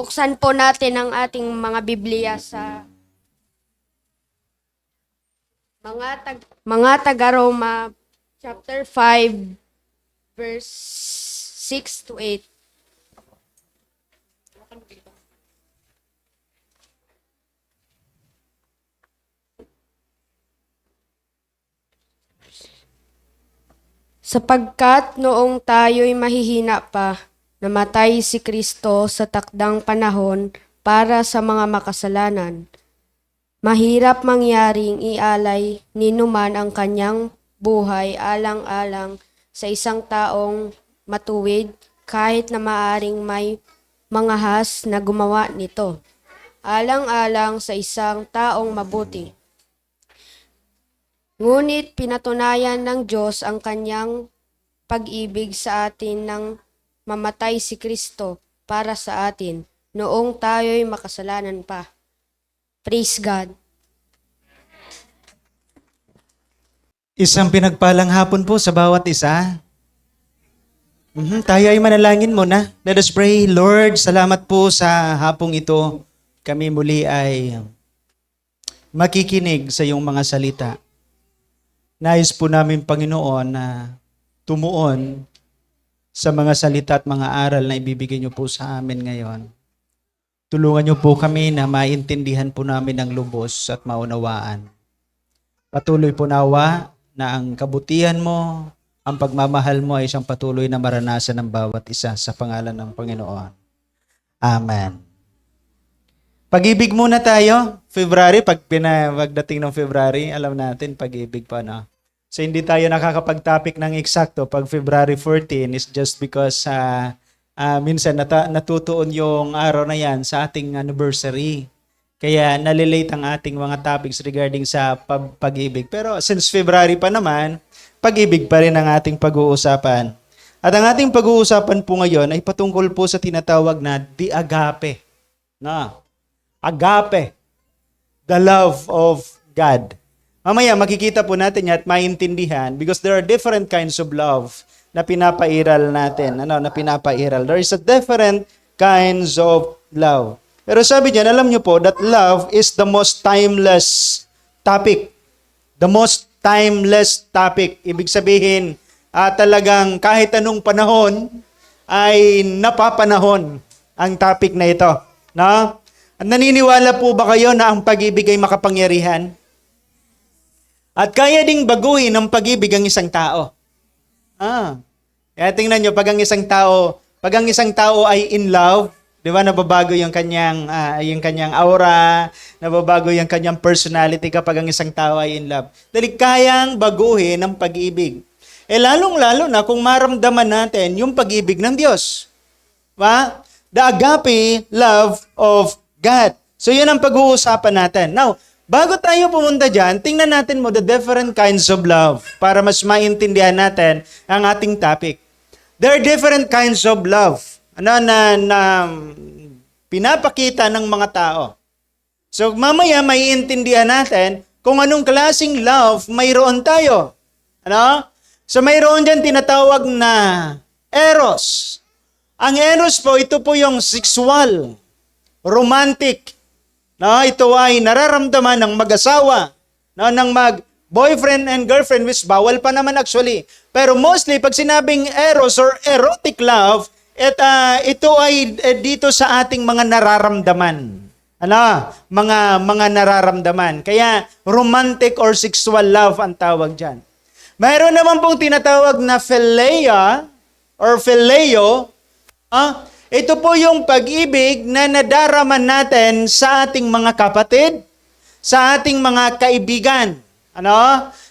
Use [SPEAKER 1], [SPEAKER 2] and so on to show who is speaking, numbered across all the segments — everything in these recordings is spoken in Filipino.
[SPEAKER 1] Buksan po natin ang ating mga Biblia sa mga taga-Roma chapter 5 verse 6 to 8. Sapagkat noong tayo'y mahihina pa, namatay si Kristo sa takdang panahon para sa mga makasalanan. Mahirap mangyaring ialay ni numan ang kanyang buhay alang-alang sa isang taong matuwid kahit na maaring may mangahas na gumawa nito. Alang-alang sa isang taong mabuti. Ngunit pinatunayan ng Diyos ang kanyang pag-ibig sa atin nang mamatay si Kristo para sa atin noong tayo'y makasalanan pa. Praise God.
[SPEAKER 2] Isang pinagpalang hapon po sa bawat isa. Tayo ay manalangin muna. Let us pray. Lord, salamat po sa hapong ito. Kami muli ay makikinig sa iyong mga salita. Nais po namin, Panginoon, na tumuon sa mga salita at mga aral na ibibigay niyo po sa amin ngayon. Tulungan niyo po kami na maintindihan po namin ang lubos at maunawaan. Patuloy po nawa na ang kabutihan mo, ang pagmamahal mo ay isang patuloy na maranasan ng bawat isa sa pangalan ng Panginoon. Amen. Pag-ibig muna tayo. February, pagdating ng February, alam natin pag-ibig pa, no? So hindi tayo nakakapag-topic ng eksakto pag February 14 is just because minsan natutuon yung araw na yan sa ating anniversary. Kaya nalilate ang ating mga topics regarding sa pag-ibig. Pero since February pa naman, pag-ibig pa rin ang ating pag-uusapan. At ang ating pag-uusapan po ngayon ay patungkol po sa tinatawag na the agape. Agape. The love of God. Mamaya makikita po natin yan at maintindihan because there are different kinds of love na pinapairal natin. There is a different kinds of love. Pero sabi niyan, alam niyo po that love is the most timeless topic. The most timeless topic. Ibig sabihin, talagang kahit anong panahon ay napapanahon ang topic na ito. No? At naniniwala po ba kayo na ang pag-ibig ay makapangyarihan? At kaya ding baguhin ng pag-ibig ang isang tao. Kaya tingnan nyo, pag ang isang tao ay in love, di ba, nababago yung kanyang aura, nababago yung kanyang personality kapag ang isang tao ay in love. Dahil kayang baguhin ng pag-ibig. Lalong-lalo na kung maramdaman natin yung pag-ibig ng Diyos. Diba? The agape love of God. So yun ang pag-uusapan natin. Now, bago tayo pumunta dyan, tingnan natin mo the different kinds of love para mas maintindihan natin ang ating topic. There are different kinds of love na pinapakita ng mga tao. So mamaya maiintindihan natin kung anong klaseng love mayroon tayo. So mayroon dyan tinatawag na eros. Ang eros po, ito po yung sexual, romantic. Ito ay nararamdaman ng mag-asawa, ng mag-boyfriend and girlfriend, which bawal pa naman actually. Pero mostly, pag sinabing eros or erotic love, ito ay dito sa ating mga nararamdaman. Mga nararamdaman. Kaya romantic or sexual love ang tawag dyan. Mayroon naman pong tinatawag na philia or phileo. Ito po yung pag-ibig na nadaraman natin sa ating mga kapatid, sa ating mga kaibigan.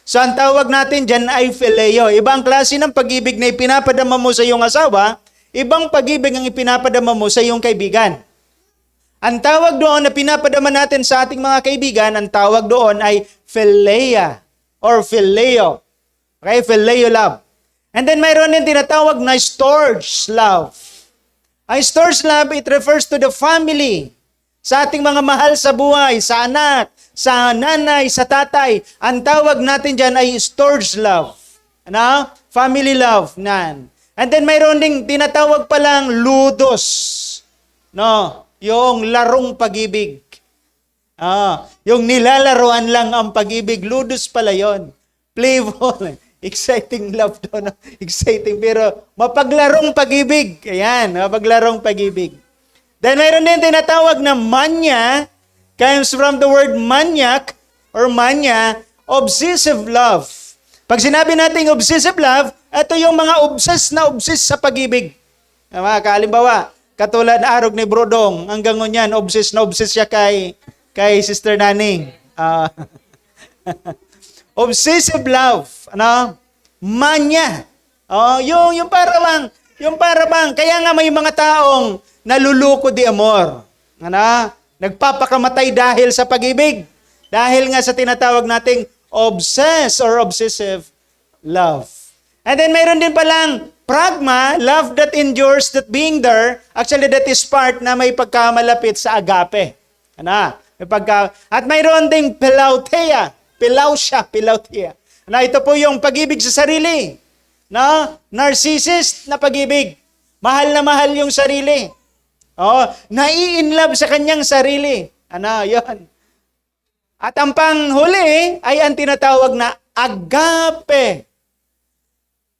[SPEAKER 2] So ang tawag natin dyan ay phileo. Ibang klase ng pag-ibig na ipinapadama mo sa iyong asawa, ibang pag-ibig ang ipinapadama mo sa iyong kaibigan. Ang tawag doon na pinapadama natin sa ating mga kaibigan, ang tawag doon ay philia or phileo. Okay, phileo love. And then mayroon din tinatawag na storge love. Ang storge love, it refers to the family. Sa ating mga mahal sa buhay, sa anak, sa nanay, sa tatay. Ang tawag natin dyan ay storge love. Family love. And then mayroon ding tinatawag palang ludos. yung larong pag-ibig. Yung nilalaruan lang ang pag-ibig, ludus pala yon. Playful, exciting love doon. Exciting, pero mapaglarong pag-ibig. Ayan, mapaglarong pag-ibig. Then mayroon din tinatawag na mania, comes from the word maniac or mania, obsessive love. Pag sinabi natin obsessive love, ito yung mga obsess sa pag-ibig. Mga kahalimbawa, katulad arog ni Brodong, hanggang ngunyan, obsess siya kay Sister Naning. Obsessive love, mania. Yung para bang, kaya nga may mga taong naluluko di amor. Nagpapakamatay dahil sa pag-ibig. Dahil nga sa tinatawag nating obsess or obsessive love. And then mayroon din palang pragma, love that endures, that being there. Actually, that is part na may pagkamalapit sa agape. At mayroon ding Pilautia. Ito po yung pag-ibig sa sarili. Narcissist na pag-ibig. Mahal na mahal yung sarili. Nai-inlove sa kanyang sarili. Yun. At ang panghuli ay ang tinatawag na agape.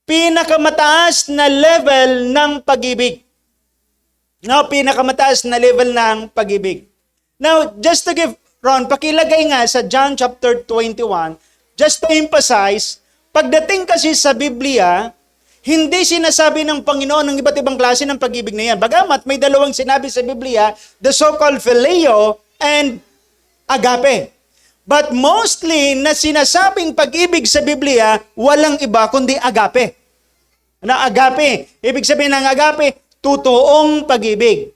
[SPEAKER 2] Pinakamataas na level ng pag-ibig. Pinakamataas na level ng pag-ibig. Now, just to give, Ron, pakilagay nga sa John chapter 21, just to emphasize, pagdating kasi sa Biblia, hindi sinasabi ng Panginoon ng iba't ibang klase ng pag-ibig na yan. Bagamat may dalawang sinabi sa Biblia, the so-called phileo and agape. But mostly, na sinasabing pag-ibig sa Biblia, walang iba kundi agape. Agape. Ibig sabihin ng agape, totoong pag-ibig.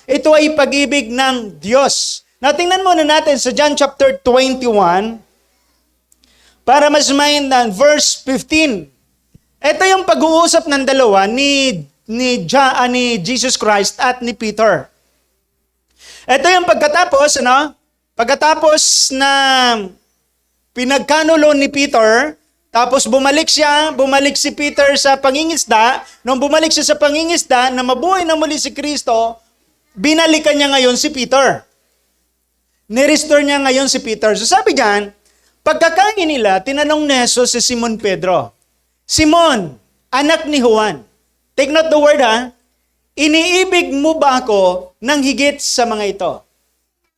[SPEAKER 2] Ito ay pag-ibig ng Diyos. Tingnan muna natin sa John chapter 21 para mas maintindihan verse 15. Ito yung pag-uusap ng dalawa ni Jesus Christ at ni Peter. Ito yung pagkatapos na pinagkanulo ni Peter, tapos bumalik si Peter sa pangingisda. Nung bumalik siya sa pangingisda, na mabuhay na muli si Kristo, binalikan niya ngayon si Peter. Nirestore niya ngayon si Peter. So sabi diyan, pagkakain nila, tinanong ni Jesus si Simon Pedro, Simon, anak ni Juan. Take note the word iniibig mo ba ako ng higit sa mga ito?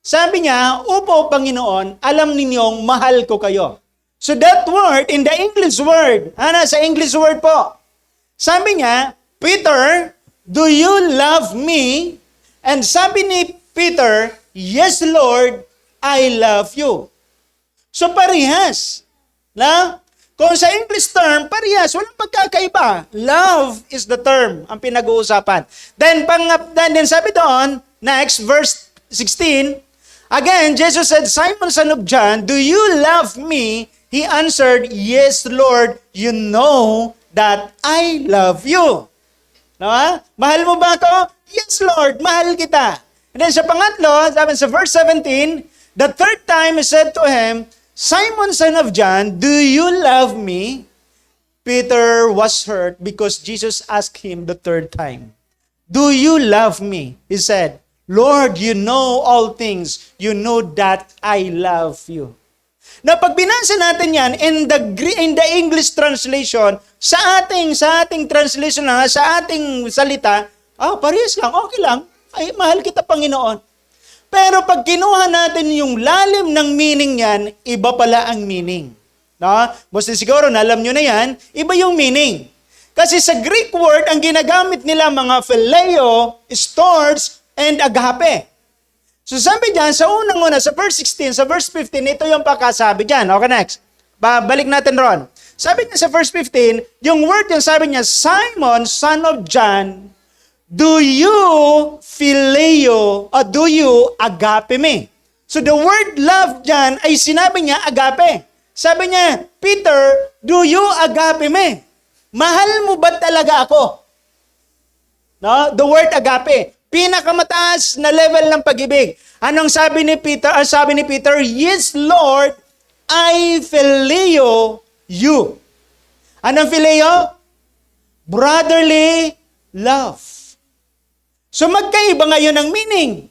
[SPEAKER 2] Sabi niya, Opo, Panginoon, alam ninyong mahal ko kayo. So that word, in the English word, sa English word po, sabi niya, Peter, do you love me? And sabi ni Peter, yes, Lord, I love you. So parehas. Kung sa English term, parehas, walang pagkakaiba. Love is the term, ang pinag-uusapan. Then sabi doon, next, verse 16, again, Jesus said, Simon, son of John, do you love me? He answered, yes, Lord, you know that I love you. Mahal mo ba ako? Yes, Lord, mahal kita. And then sa pangatlo, sabi sa verse 17, the third time he said to him, Simon, son of John, do you love me? Peter was hurt because Jesus asked him the third time, do you love me? He said, Lord, you know all things. You know that I love you. Na pag binasa natin yan in the English translation, sa ating translation sa ating salita, parehas lang, okay lang. Ay, mahal kita, Panginoon. Pero pag kinuha natin yung lalim ng meaning yan, iba pala ang meaning. Mostly siguro, alam nyo na yan, iba yung meaning. Kasi sa Greek word, ang ginagamit nila mga phileo, storge, and agape. So sabi dyan, sa unang-una, sa verse 16, sa verse 15, ito yung pagkasabi dyan. Okay, next. Balik natin ron. Sabi niya sa verse 15, yung word yung sabi niya, Simon, son of John, do you phileo, or do you agape me? So the word love dyan ay sinabi niya agape. Sabi niya, Peter, do you agape me? Mahal mo ba talaga ako? The word agape. Pinakamataas na level ng pag-ibig. Anong sabi ni Peter? Sabi ni Peter, yes, Lord, I phileo you. Anong phileo? Brotherly love. So magkaiba ngayon ang meaning.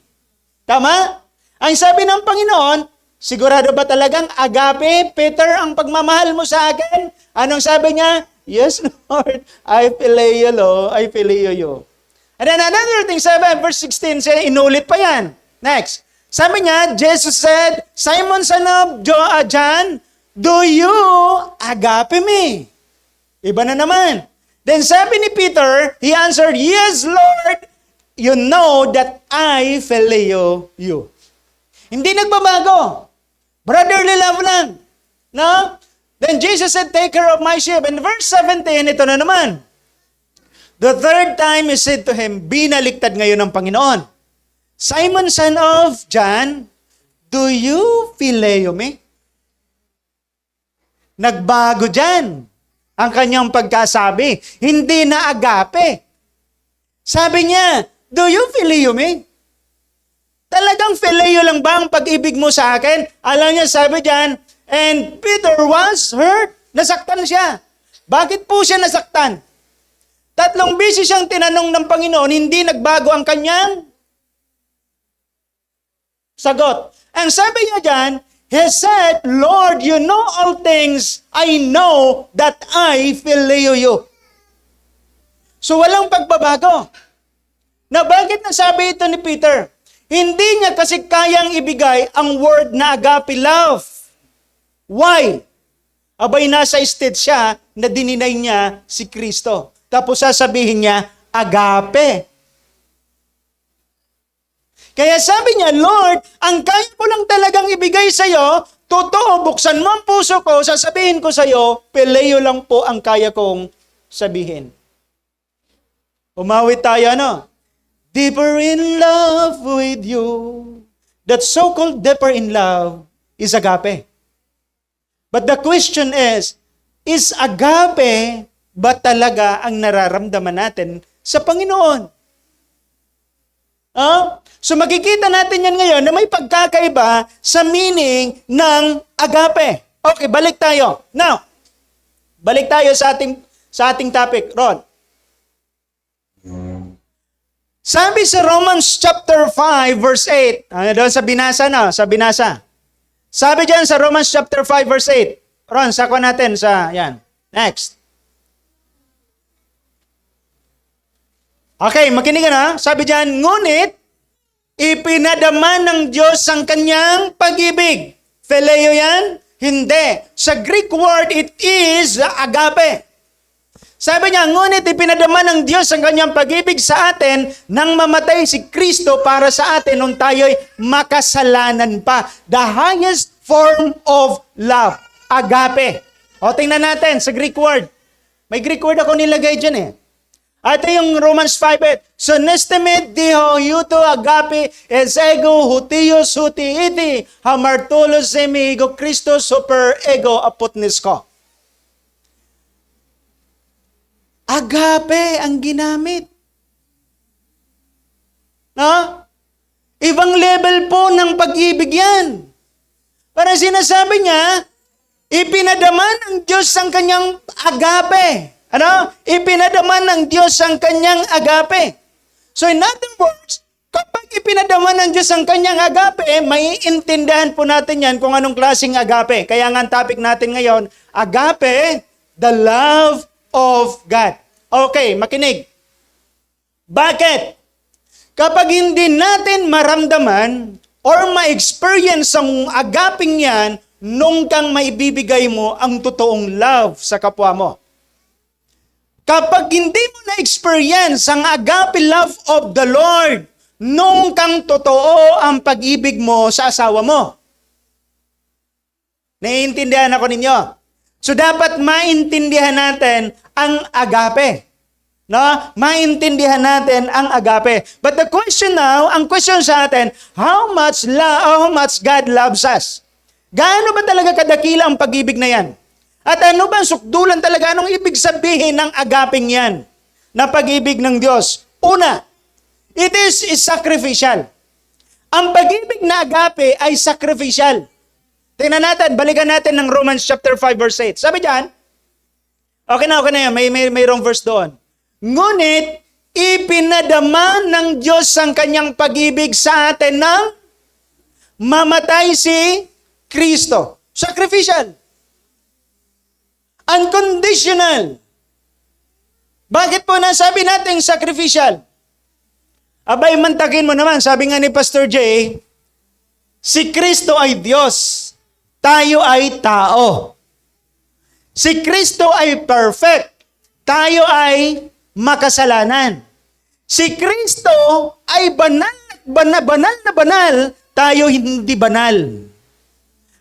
[SPEAKER 2] Tama? Ang sabi ng Panginoon, sigurado ba talagang agape, Peter, ang pagmamahal mo sa akin? Anong sabi niya? Yes, Lord, I phileo you. And then another thing, verse 16, inulit pa yan. Next. Sabi niya, Jesus said, Simon, son of John, do you agape me? Iba na naman. Then sabi ni Peter, he answered, yes, Lord, you know that I phileo you. Hindi nagbabago. Brotherly love lang. No? Then Jesus said, take care of my sheep. And verse 17, ito na naman. The third time he said to him, binaliktad ngayon ng Panginoon, Simon, son of John, do you phileo me? Nagbago dyan ang kanyang pagkasabi. Hindi na agape. Sabi niya, do you phileo me? Talagang phileo lang ba ang pag-ibig mo sa akin? Alam niya, sabi dyan, and Peter was hurt. Nasaktan siya. Bakit po siya nasaktan? 3 beses siyang tinanong ng Panginoon, hindi nagbago ang kanyang sagot. Ang sabi niya dyan, he said, Lord, you know all things. I know that I phileo you. So walang pagbabago. Na bakit nasabi ito ni Peter? Hindi niya kasi kayang ibigay ang word na agape love. Why? Abay nasa state siya na dininay niya si Kristo. Tapos sasabihin niya, agape. Kaya sabi niya, Lord, ang kaya ko lang talagang ibigay sa iyo, totoo, buksan mo ang puso ko, sasabihin ko sa iyo, phileo lang po ang kaya kong sabihin. Umawit tayo, no? Deeper in love with you. That so-called deeper in love is agape. But the question is agape ba talaga ang nararamdaman natin sa Panginoon? So makikita natin yan ngayon na may pagkakaiba sa meaning ng agape. Okay, balik tayo. Now, balik tayo sa ating topic, Ron. Sabi sa Romans chapter 5 verse 8, doon sa binasa. Sabi diyan sa Romans chapter 5 verse 8. Ron, sakwa natin sa yan. Next. Okay, makinig ka na. Sabi diyan, ngunit ipinadama ng Diyos ang kanyang pag-ibig. Phileo yan? Hindi. Sa Greek word, it is agape. Sabi niya, ngunit ipinadama ng Diyos ang kanyang pag-ibig sa atin nang mamatay si Kristo para sa atin nung tayo'y makasalanan pa. The highest form of love. Agape. O, tingnan natin sa Greek word. May Greek word ako nilagay dyan eh. Ito yung Romans 5:8. So nestemit diho yuto agape es ego hutios huti iti hamartulos semi ego Christos super ego apotnis ko. Agape ang ginamit. No? Ibang level po ng pag-ibig yan. Para sinasabi niya, ipinadama ng Diyos ang kanyang agape. Ipinadama ng Diyos ang kanyang agape. So in other words, kapag ipinadama ng Diyos ang kanyang agape, maiintindihan po natin yan kung anong klaseng agape. Kaya nga ang topic natin ngayon, agape, the love of God. Okay, makinig. Bakit? Kapag hindi natin maramdaman or ma-experience ang agaping yan, nung kang maibibigay mo ang totoong love sa kapwa mo. Kapag hindi mo na-experience ang agape love of the Lord, nung kang totoo ang pag-ibig mo sa asawa mo. Naiintindihan ako ninyo? So dapat maintindihan natin ang agape. No? Maintindihan natin ang agape. But the question now, ang question sa atin, how much God loves us? Gaano ba talaga kadakila ang pag-ibig na yan? At ano ba sukdulan talaga? Anong ibig sabihin ng agaping yan? Na pag-ibig ng Diyos? Una, it is sacrificial. Ang pag-ibig na agape ay sacrificial. Tingnan natin, balikan natin ng Romans chapter 5 verse 8. Sabi diyan, okay na yan, may wrong verse doon. Ngunit, ipinadama ng Diyos ang kanyang pag-ibig sa atin nang mamatay si Kristo. Sacrificial. Unconditional. Bakit po nasabi natin sacrificial? Abay, mantakin mo naman. Sabi nga ni Pastor Jay, si Kristo ay Diyos. Tayo ay tao. Si Kristo ay perfect. Tayo ay makasalanan. Si Kristo ay banal na banal. Tayo hindi banal.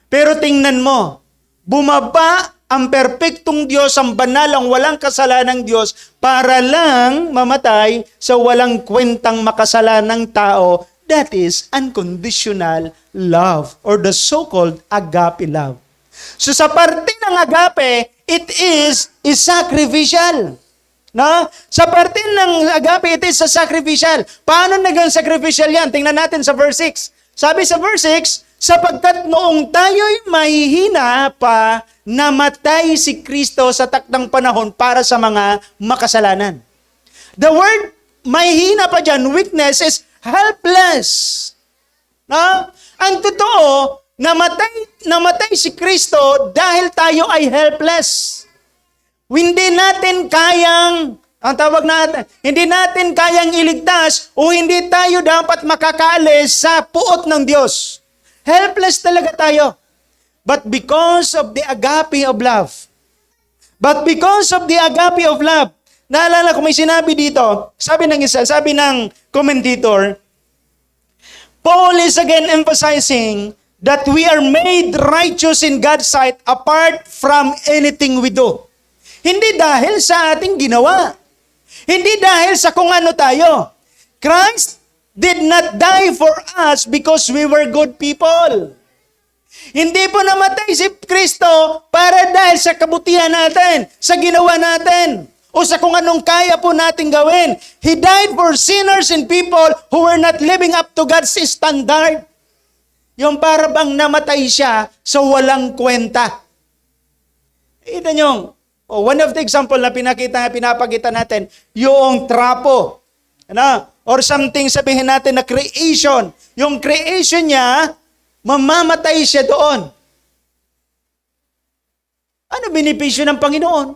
[SPEAKER 2] Pero tingnan mo, bumaba ang perpektong Diyos, ang banal, ang walang kasalanang Diyos para lang mamatay sa walang kwentang makasalanang tao. That is unconditional love or the so-called agape love. So sa parte ng agape, it is sacrificial. No? Sa parte ng agape, it is a sacrificial. Paano naging sacrificial yan? Tingnan natin sa verse 6. Sabi sa verse 6, sapagkat noong tayo'y mahihina pa, namatay si Kristo sa takdang panahon para sa mga makasalanan. The word mahihina pa dyan, weakness, is helpless. No? Ang totoo, namatay si Kristo dahil tayo ay helpless. Hindi natin kayang, ang tawag natin, hindi natin kayang iligtas o hindi tayo dapat makakaalis sa puot ng Diyos. Helpless talaga tayo. But because of the agape of love, naalala ko may sinabi dito, sabi ng commentator, Paul is again emphasizing that we are made righteous in God's sight apart from anything we do. Hindi dahil sa ating ginawa. Hindi dahil sa kung ano tayo. Christ did not die for us because we were good people. Hindi po namatay si Kristo para dahil sa kabutihan natin, sa ginawa natin, o sa kung anong kaya po natin gawin. He died for sinners and people who were not living up to God's standard. Yung para bang namatay siya sa walang kwenta. Ito nyo, one of the example na pinapakita natin, yung trapo. Ano? Or something sabihin natin na creation. Yung creation niya, mamamatay siya doon. Ano benepisyo ng Panginoon?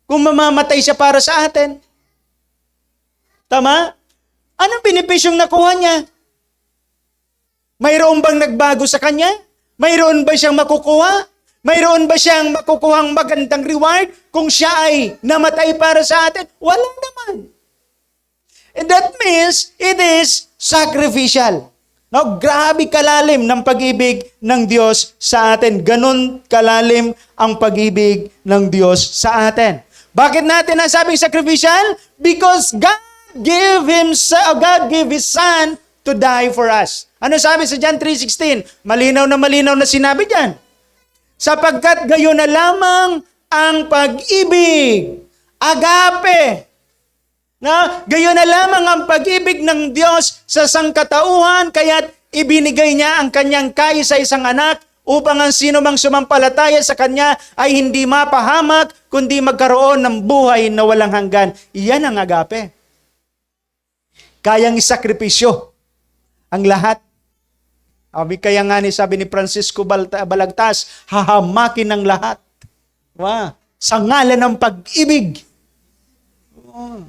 [SPEAKER 2] Kung mamamatay siya para sa atin. Tama? Anong benepisyong nakuha niya? Mayroon bang nagbago sa kanya? Mayroon ba siyang makukuha? Mayroon ba siyang makukuhang magandang reward kung siya ay namatay para sa atin? Wala naman. And that means it is sacrificial. No, grabe kalalim ng pag-ibig ng Diyos sa atin. Ganon kalalim ang pag-ibig ng Diyos sa atin. Bakit natin nasabing sacrificial? Because God gave His Son to die for us. Ano sabi sa John 3:16? Malinaw na sinabi diyan. Sapagkat gayon na lamang ang pag-ibig, agape. Na, gayon na lamang ang pag-ibig ng Diyos sa sangkatauhan, kaya't ibinigay niya ang kanyang kaisa-isang anak upang ang sino mang sumampalataya sa kanya ay hindi mapahamak, kundi magkaroon ng buhay na walang hanggan. Iyan ang agape. Kayang isakripisyo ang lahat. Kaya nga sabi ni Francisco Balagtas, hahamakin ng lahat. Wow. Sa ngalan ng pag-ibig. Oh.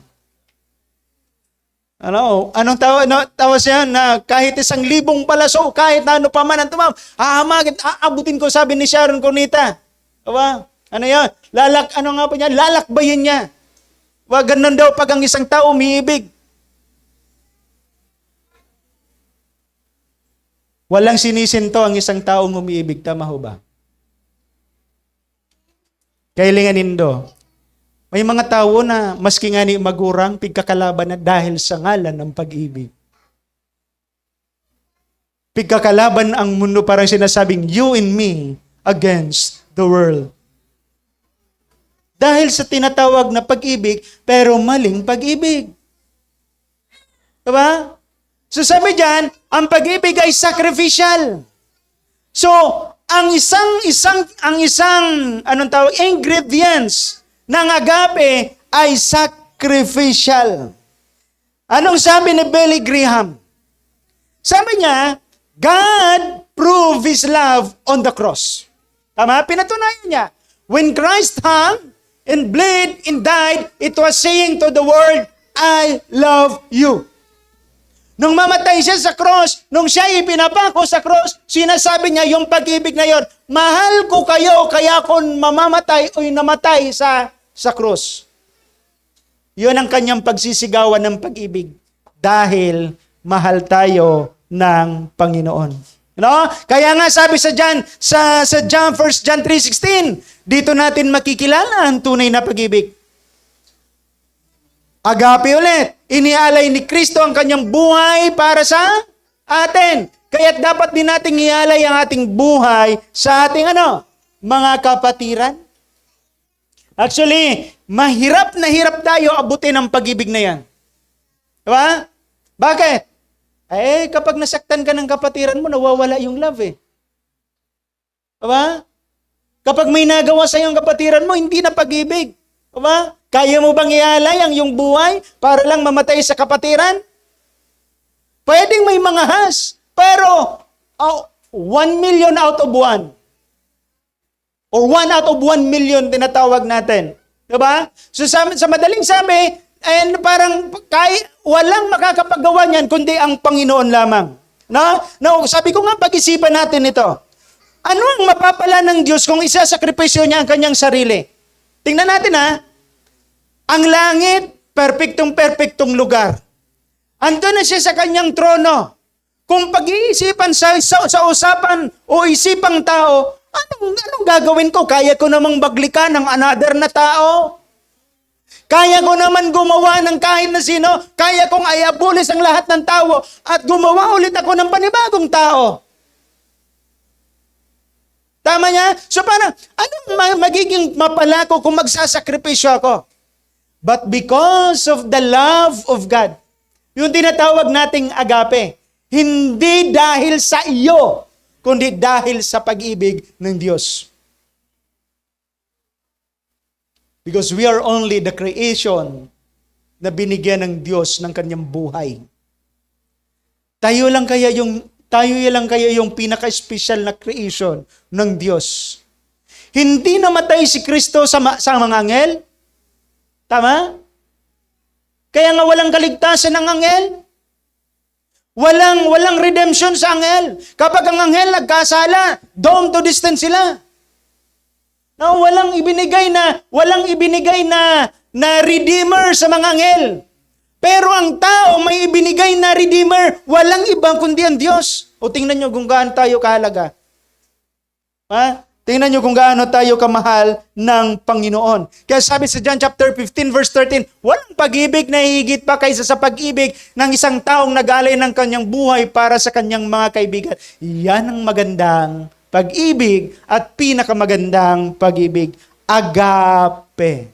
[SPEAKER 2] Anong tawa siya na kahit 1,000 palaso, kahit ano pa man ang tumam, hahamakin, aabutin ko, sabi ni Sharon Cunita. Diba? Ano yan? Lalakbayin niya. Diba? Ganun daw pag ang isang tao umiibig. Walang sinisinto ang isang taong umiibig. Tama ho ba? Kailangan nindo. May mga tao na maski nga ni magurang pigkakalaban na dahil sa ngalan ng pag-ibig. Pigkakalaban ang mundo, parang sinasabing you and me against the world. Dahil sa tinatawag na pag-ibig, pero maling pag-ibig. Diba? So sabi dyan, ang pag-ibig ay sacrificial. So, ang ingredients ng agape ay sacrificial. Anong sabi ni Billy Graham? Sabi niya, God proved His love on the cross. Tama? Pinatunayan niya. When Christ hung and bled and died, it was saying to the world, I love you. Nung mamatay siya sa cross, nung siya ipinapako sa cross, sinasabi niya yung pag-ibig na yon, mahal ko kayo, kaya ako mamamatay o namatay sa cross. Yun ang kanyang pagsisigawan ng pag-ibig dahil mahal tayo ng Panginoon. No? Kaya nga sabi sa John 1 John 3:16, dito natin makikilala ang tunay na pag-ibig. Agape ulit. Inialay ni Kristo ang kanyang buhay para sa atin. Kaya't dapat din nating ialay ang ating buhay sa ating mga kapatiran. Actually, mahirap na hirap tayo abutin ang pag-ibig na yan. Diba? Bakit? Kapag nasaktan ka ng kapatiran mo, nawawala yung love eh. Diba? Kapag may nagawa sa iyong kapatiran mo, hindi na pag-ibig. Diba? Kaya mo bang ialay ang iyong buhay para lang mamatay sa kapatiran? Pwedeng may mga has, pero 1 million out of 1. Or 1 out of 1 million tinatawag natin. Diba? So sa madaling sabi, parang walang makakapagawa niyan kundi ang Panginoon lamang. No, sabi ko nga, pag-isipan natin ito. Ano ang mapapala ng Diyos kung isasakripisyo niya ang kanyang sarili? Tingnan natin Ang langit, perpektong lugar. Andun na siya sa kanyang trono. Kung pag-iisipan sa usapan o isipang tao, anong gagawin ko? Kaya ko namang maglika ng another na tao. Kaya ko naman gumawa ng kahit na sino. Kaya kong ayabulis ang lahat ng tao at gumawa ulit ako ng panibagong tao. Tama niya? So parang, anong magiging mapala ko kung magsasakripisyo ako? But because of the love of God, yung tinatawag nating agape, hindi dahil sa iyo, kundi dahil sa pag-ibig ng Diyos. Because we are only the creation na binigyan ng Diyos ng kanyang buhay. Tayo lang kaya yung pinaka-special na creation ng Diyos. Hindi namatay si Kristo sa mga anghel. Tama? Kaya nga walang kaligtasan ng anghel. Walang redemption sa anghel. Kapag ang anghel nagkasala, doomed to distance sila. No, walang ibinigay na redeemer sa mga anghel. Pero ang tao may ibinigay na redeemer, walang ibang kundi ang Diyos. O tingnan nyo kung gaano tayo kahalaga. Tingnan nyo kung gaano tayo kamahal ng Panginoon. Kaya sabi sa John chapter 15 verse 13, walang pag-ibig na higit pa kaysa sa pag-ibig ng isang taong nag-alay ng kanyang buhay para sa kanyang mga kaibigan. Yan ang magandang pag-ibig at pinakamagandang pag-ibig. Agape.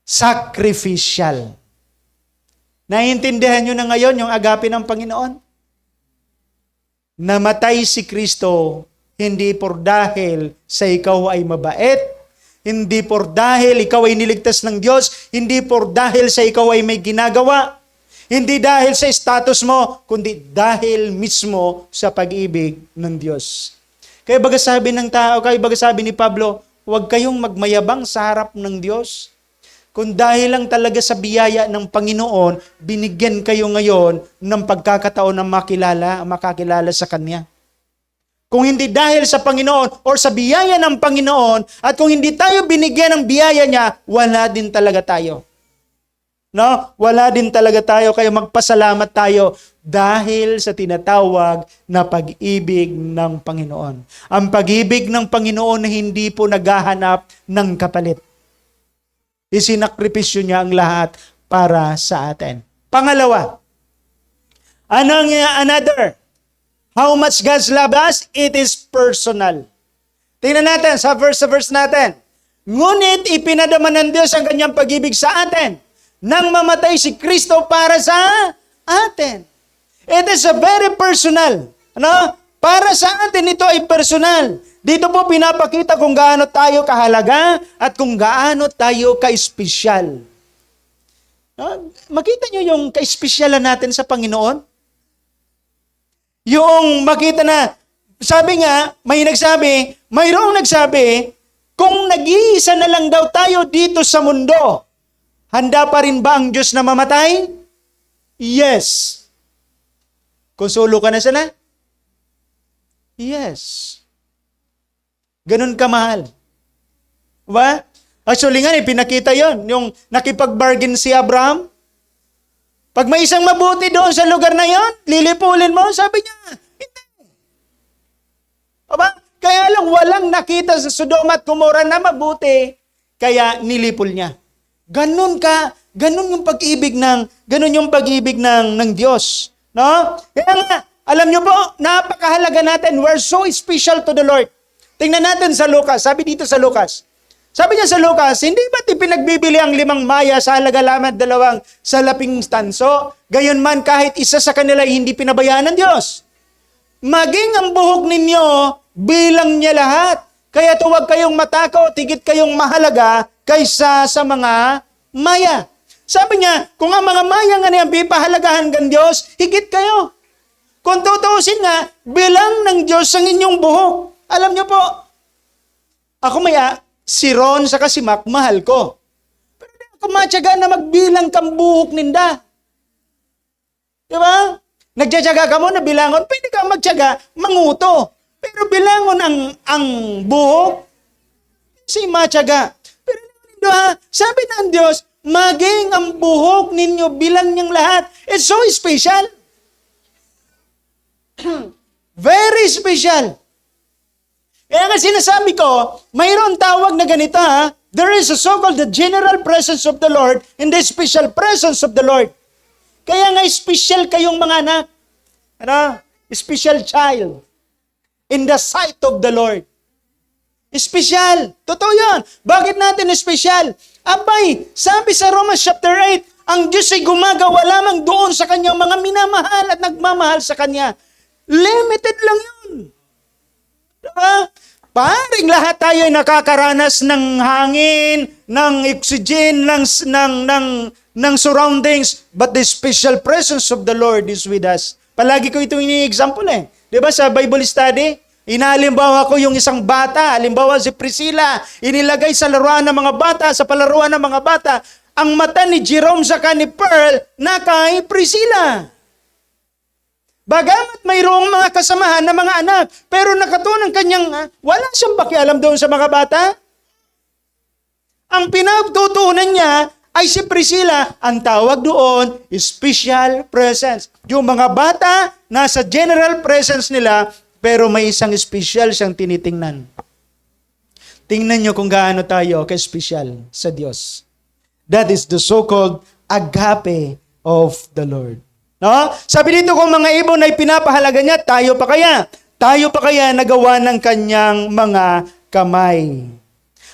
[SPEAKER 2] Sacrificial. Naiintindihan nyo na ngayon yung agape ng Panginoon? Namatay si Kristo hindi por dahil sa ikaw ay mabait, hindi por dahil ikaw ay niligtas ng Diyos, hindi por dahil sa ikaw ay may ginagawa, hindi dahil sa status mo, kundi dahil mismo sa pag-ibig ng Diyos. Kaya baga sabi ni Pablo, huwag kayong magmayabang sa harap ng Diyos. Kung dahil lang talaga sa biyaya ng Panginoon, binigyan kayo ngayon ng pagkakataon na makakilala sa Kanya. Kung hindi dahil sa Panginoon or sa biyaya ng Panginoon, at kung hindi tayo binigyan ng biyaya niya, wala din talaga tayo. No? Wala din talaga tayo, kaya magpasalamat tayo dahil sa tinatawag na pag-ibig ng Panginoon. Ang pag-ibig ng Panginoon na hindi po naghahanap ng kapalit. Isinakripisyo niya ang lahat para sa atin. Pangalawa, another? How much God's love us? It is personal. Tingnan natin sa verse natin. Ngunit ipinadama ng Diyos ang kanyang pag-ibig sa atin nang mamatay si Kristo para sa atin. It is a very personal. Para sa atin ito ay personal. Dito po pinapakita kung gaano tayo kahalaga at kung gaano tayo ka-espesyal. Makita nyo yung kaespesyalan natin sa Panginoon? Yung makita na, sabi nga, mayroong nagsabi, kung nag-iisa na lang daw tayo dito sa mundo, handa pa rin ba ang Diyos na mamatay? Yes. Kung solo ka na sana? Yes. Ganun kamahal. Diba? Actually nga, pinakita yon yung nakipag-bargain si Abraham. Pag may isang mabuti doon sa lugar na yon, lilipulin mo, sabi niya, hindi. Diba? Kaya lang walang nakita sa Sodoma at Gomorrah na mabuti, kaya nilipol niya. Ganun yung pag-ibig ng Diyos. No? Kaya nga, alam niyo po, napakahalaga natin. We're so special to the Lord. Tingnan natin sa Lucas. Sabi dito sa Lucas. Sabi niya sa Lucas, hindi ba't ipinagbibili ang 5 maya sa halaga lamang 2 salaping tanso? Gayon man kahit isa sa kanila ay hindi pinabayaan ng Diyos. Maging ang buhok ninyo, bilang niya lahat. Kaya huwag kayong matakot, higit kayong mahalaga kaysa sa mga maya. Sabi niya, kung ang mga maya nga niyan pipahalagahan ng Diyos, higit kayo. Kung tutuusin nga, bilang ng Diyos ang inyong buhok. Alam niyo po, ako si Ron sa si Mac, mahal ko. Pero di ako matyaga na magbilang kang buhok ninda. Diba? Nagtsatsaga ka mo na bilangon, pwede kang magtyaga, manguto. Pero bilangon ang buhok, si matyaga. Pero sabi ng Diyos, maging ang buhok ninyo bilang niyang lahat. It's so special. Very special. Kaya nga sinasabi ko, mayroon tawag na ganito there is a so-called the general presence of the Lord and the special presence of the Lord. Kaya nga special kayong mga anak. Special child in the sight of the Lord. Special. Totoo yan. Bakit natin special? Abay, sabi sa Romans chapter 8, ang Diyos ay gumagawa lamang doon sa kanyang mga minamahal at nagmamahal sa kanya. Limited lang yun. Diba? Paring lahat tayo ay nakakaranas ng hangin, ng oxygen, ng surroundings, but the special presence of the Lord is with us. Palagi ko ito ini-example Diba sa Bible study? Inalimbawa ko yung isang bata, halimbawa si Priscilla, inilagay sa laruan ng mga bata, sa palaruan ng mga bata, ang mata ni Jerome sa ni Pearl na kay Priscilla. Bagamat mayroong mga kasamahan na mga anak, pero nakatunan kanyang, wala siyang pakialam doon sa mga bata. Ang pinagtutunan niya ay si Priscilla, ang tawag doon, special presence. Yung mga bata, nasa general presence nila, pero may isang special siyang tinitingnan. Tingnan niyo kung gaano tayo ka-special sa Diyos. That is the so-called agape of the Lord. No? Sabi dito kung mga ibon ay pinapahalaga niya, tayo pa kaya? Tayo pa kaya nagawa ng kanyang mga kamay?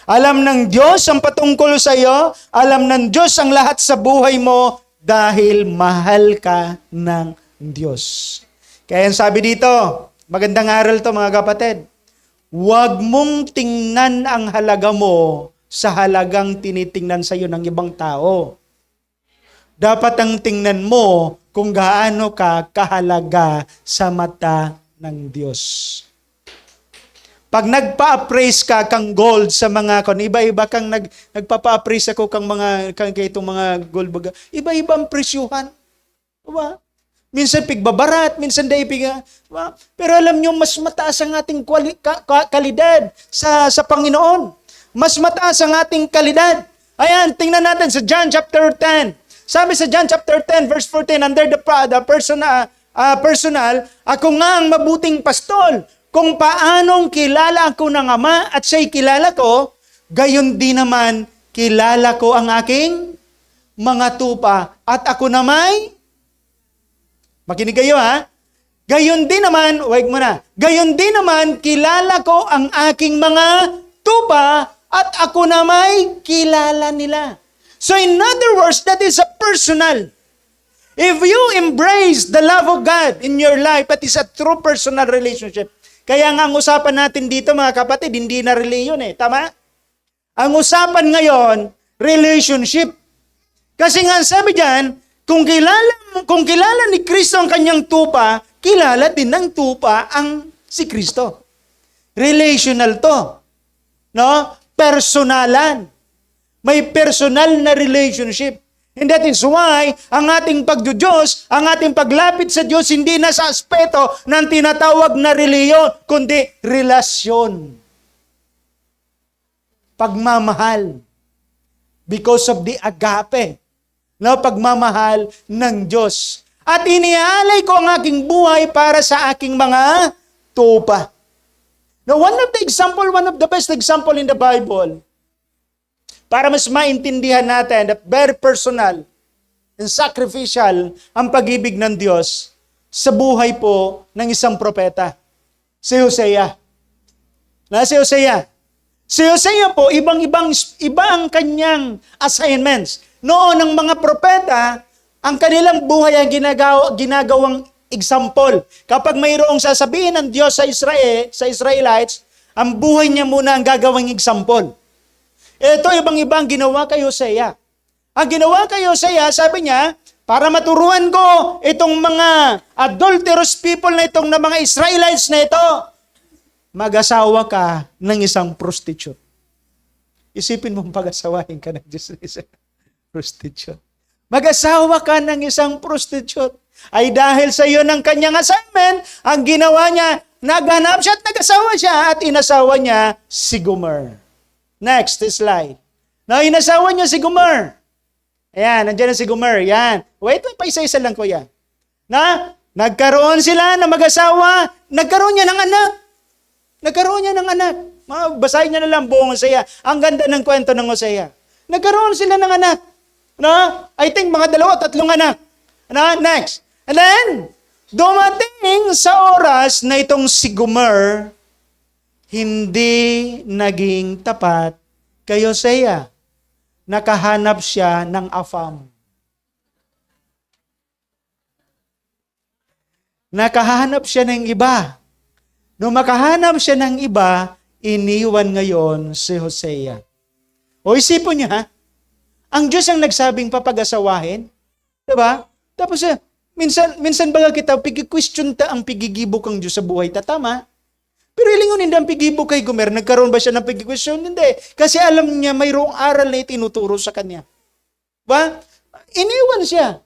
[SPEAKER 2] Alam ng Diyos ang patungkol sa iyo, alam ng Diyos ang lahat sa buhay mo dahil mahal ka ng Diyos. Kaya sabi dito, magandang aral to mga kapatid, huwag mong tingnan ang halaga mo sa halagang tinitingnan sa iyo ng ibang tao. Dapat ang tingnan mo kung gaano ka kahalaga sa mata ng Diyos. Pag nagpa-appraise ka kang gold sa mga iba-iba kang nagpapa-appraise ako kang itong mga gold baga, iba-ibang presyuhan. Diba? Minsan pigbabarat, minsan daipiga. Diba? Pero alam nyo, mas mataas ang ating kalidad sa Panginoon. Mas mataas ang ating kalidad. Ayan, tingnan natin sa John chapter 10. Sabi sa John chapter 10 verse 14, under the personal, ako nga ang mabuting pastol. Kung paanong kilala ako ng Ama at siya'y kilala ko, gayon din naman kilala ko ang aking mga tupa. At ako namay, makinig kayo gayon din naman, gayon din naman kilala ko ang aking mga tupa at ako namay kilala nila. So in other words, that is a personal. If you embrace the love of God in your life, that is a true personal relationship. Kaya nga ang usapan natin dito mga kapatid, hindi na religion tama? Ang usapan ngayon, relationship. Kasi nga sabi diyan, kung kilala ni Kristo ang kanyang tupa, kilala din ng tupa ang si Kristo. Relational to. No? Personalan. May personal na relationship. And that is why ang ating pagdudiyos, ang ating paglapit sa Diyos, hindi na sa aspeto ng tinatawag na reliyon, kundi relasyon. Pagmamahal. Because of the agape. No, pagmamahal ng Diyos. At iniaalay ko ang aking buhay para sa aking mga tupa. Now, one of the best example in the Bible, para mas maintindihan natin that very personal and sacrificial ang pag-ibig ng Diyos sa buhay po ng isang propeta, si Hosea. Si Hosea. Si Hosea po, iba ang kanyang assignments. Noon ng mga propeta, ang kanilang buhay ang ginagawang example. Kapag mayroong sasabihin ng Diyos sa Israelites, ang buhay niya muna ang gagawing example. Ito ibang ginawa kay Hosea. Ang ginawa kay Hosea, sabi niya, para maturuan ko itong mga adulterous people na itong na mga Israelites na ito, mag-asawa ka ng isang prostitute. Isipin mo pag-asawahin ka ng isang prostitute. Mag-asawa ka ng isang prostitute. Ay dahil sa iyo ng kanyang assignment, ang ginawa niya, naghanap siya at nag-asawa siya at inasawa niya si Gomer. Next slide. Now, inasawa niya si Gomer. Ayan, nandiyan na si Gomer. Yan. Wait, pa isa-isa lang ko yan. Nagkaroon sila na mag-asawa, nagkaroon niya ng anak. Basahin niya na lang buong Hosea. Ang ganda ng kwento ng Hosea. Nagkaroon sila ng anak. I think mga 2-3 anak. Next. And then, dumating sa oras na itong si Gomer, hindi naging tapat kay Hosea. Nakahanap siya ng afam. Nakahanap siya ng iba. Nung makahanap siya ng iba, iniwan ngayon si Hosea. O isipon niya, ang Diyos ang nagsabing papag-asawahin. Diba? Tapos minsan baga kita, question ta ang pigigibok ang Diyos sa buhay. Tama? Pero ilingon hindi ang pigibok kay Gomer. Nagkaroon ba siya ng pig-question? Hindi. Kasi alam niya mayroong aral na itinuturo sa kanya. Ba? Iniwan siya.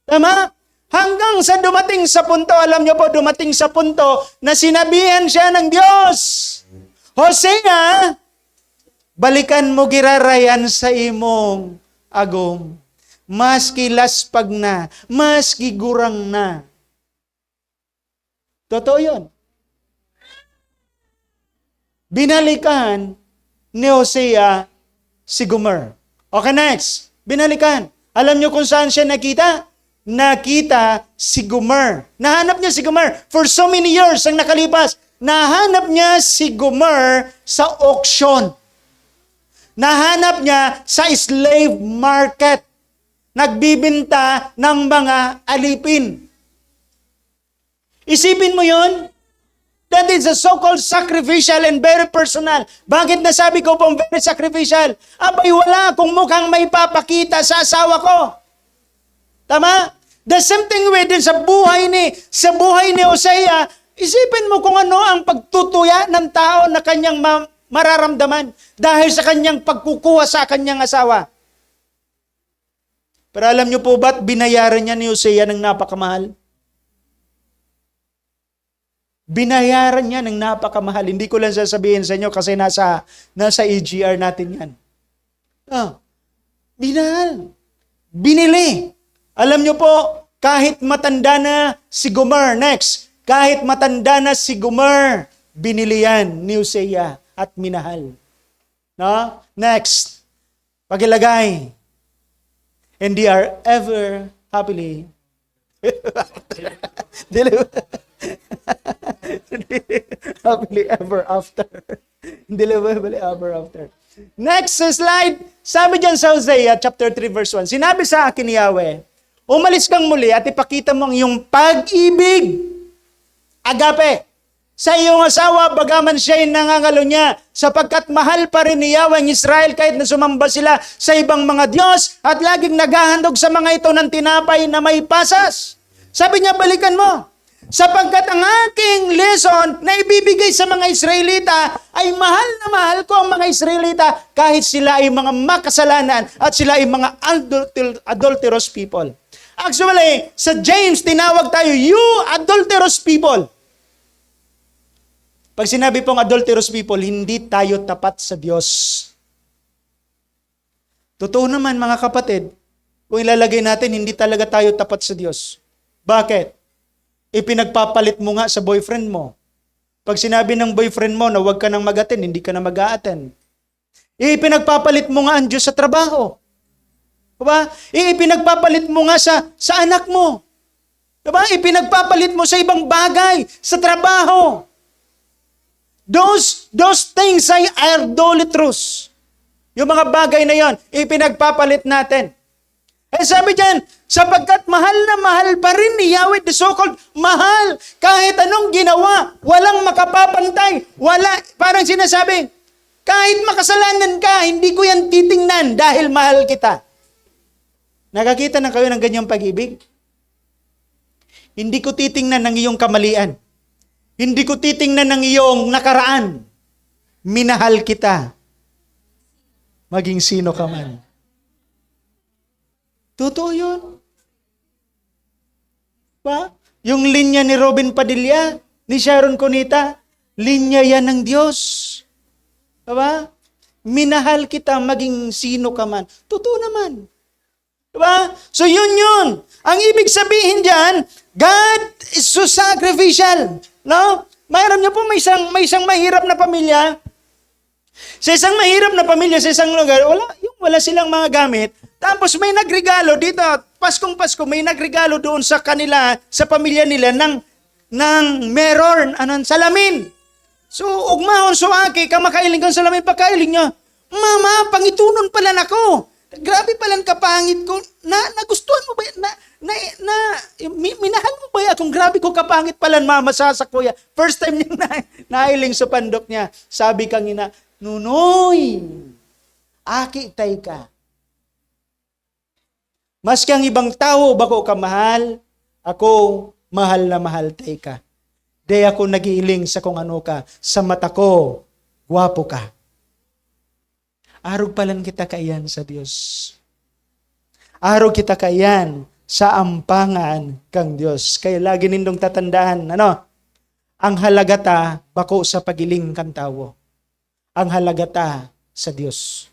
[SPEAKER 2] Tama? Hanggang sa dumating sa punto, alam niyo po, dumating sa punto na sinabihan siya ng Diyos, Hosea, balikan mo girarayan sa imong agom. Maski laspag na, maski gurang na. Totoo yun. Binalikan ni Hosea si Gomer. Okay, next. Binalikan. Alam niyo kung saan siya nakita? Nakita si Gomer. Nahanap niya si Gomer. For so many years ang nakalipas, nahanap niya si Gomer sa auction. Nahanap niya sa slave market. Nagbibinta ng mga alipin. Isipin mo yon. That is a so-called sacrificial and very personal. Bakit nasabi ko pong very sacrificial? Abay, wala akong mukhang may papakita sa asawa ko. Tama? The same thing with sa buhay ni Hosea, isipin mo kung ano ang pagtutuya ng tao na kanyang mararamdaman dahil sa kanyang pagkukuha sa kanyang asawa. Pero alam niyo po ba't binayaran niya ni Hosea ng napakamahal? Binayaran niya ng napakamahal. Hindi ko lang sasabihin sa inyo kasi nasa EGR natin yan. Binili. Alam niyo po, kahit matanda na si Gomer, kahit matanda na si Gomer, binili yan ni Hosea at minahal. Next. Pagilagay. And they are ever happily happily ever after. Happily ever after. Next slide. Sabi dyan sa Hosea chapter 3 verse 1, sinabi sa akin ni Yahweh, umalis kang muli at ipakita mo ang iyong pag-ibig, agape, sa iyong asawa, bagaman siya'y nangangalo niya, sapagkat mahal pa rin ni Yahweh ang Israel kahit na sumamba sila sa ibang mga Diyos at laging naghahandog sa mga ito ng tinapay na may pasas. Sabi niya, balikan mo. Sapagkat ang aking lesson na ibibigay sa mga Israelita ay mahal na mahal ko ang mga Israelita kahit sila ay mga makasalanan at sila ay mga adulterous people. Actually, sa James, tinawag tayo, you adulterous people. Pag sinabi pong adulterous people, hindi tayo tapat sa Diyos. Totoo naman mga kapatid, kung ilalagay natin, hindi talaga tayo tapat sa Diyos. Bakit? Ipinagpapalit mo nga sa boyfriend mo. Pag sinabi ng boyfriend mo na huwag ka nang mag-attend, hindi ka na mag-a-attend. Ipinagpapalit mo nga ang Diyos sa trabaho. Diba? Ipinagpapalit mo nga sa anak mo. Diba? Ipinagpapalit mo sa ibang bagay, sa trabaho. Those things ay idolatrous. Yung mga bagay na yon, ipinagpapalit natin. Eh sabi dyan, sapagkat mahal na mahal pa rin ni Yahweh, the so-called mahal. Kahit anong ginawa, walang makapapantay. Parang sinasabi, kahit makasalanan ka, hindi ko yan titingnan dahil mahal kita. Nakakita na kayo ng ganyang pag-ibig? Hindi ko titingnan ng iyong kamalian. Hindi ko titingnan ng iyong nakaraan. Minahal kita. Maging sino ka man. Totoo yun. Ba? Yung linya ni Robin Padilla, ni Sharon Cunita, linya yan ng Diyos. Diba? Minahal kita maging sino ka man. Totoo naman. Diba? So yun. Ang ibig sabihin dyan, God is so sacrificial. No? Mayroon niyo po may isang mahirap na pamilya. Sa isang mahirap na pamilya, sa isang lugar, wala silang mga gamit. Tapos may nagregalo dito, Paskong Pasko, may nagregalo doon sa kanila, sa pamilya nila, ng meron, salamin. So, ugmahon so aki, kamakailing kang salamin, pagkailing niya, Mama, pangitunon pala nako. Grabe palang kapangit ko. Nagustuhan mo ba? Minahal mo ba akong grabe ko kapangit pala, Mama, sa kuya. First time niya nailing sa pandok niya. Sabi kang ina, Nunoy, aki tay ka. Mas kang ibang tao, bako ka mahal, ako mahal na mahal tay ka. Di ako nagiiling sa kung ano ka, sa mata ko, gwapo ka. Arog palan kita kaiyan sa Diyos. Arog kita kaiyan sa ampangan kang Diyos. Kaya lagi nindong tatandaan, ang halagata bako sa pagiling kang tao. Ang halagata sa Diyos.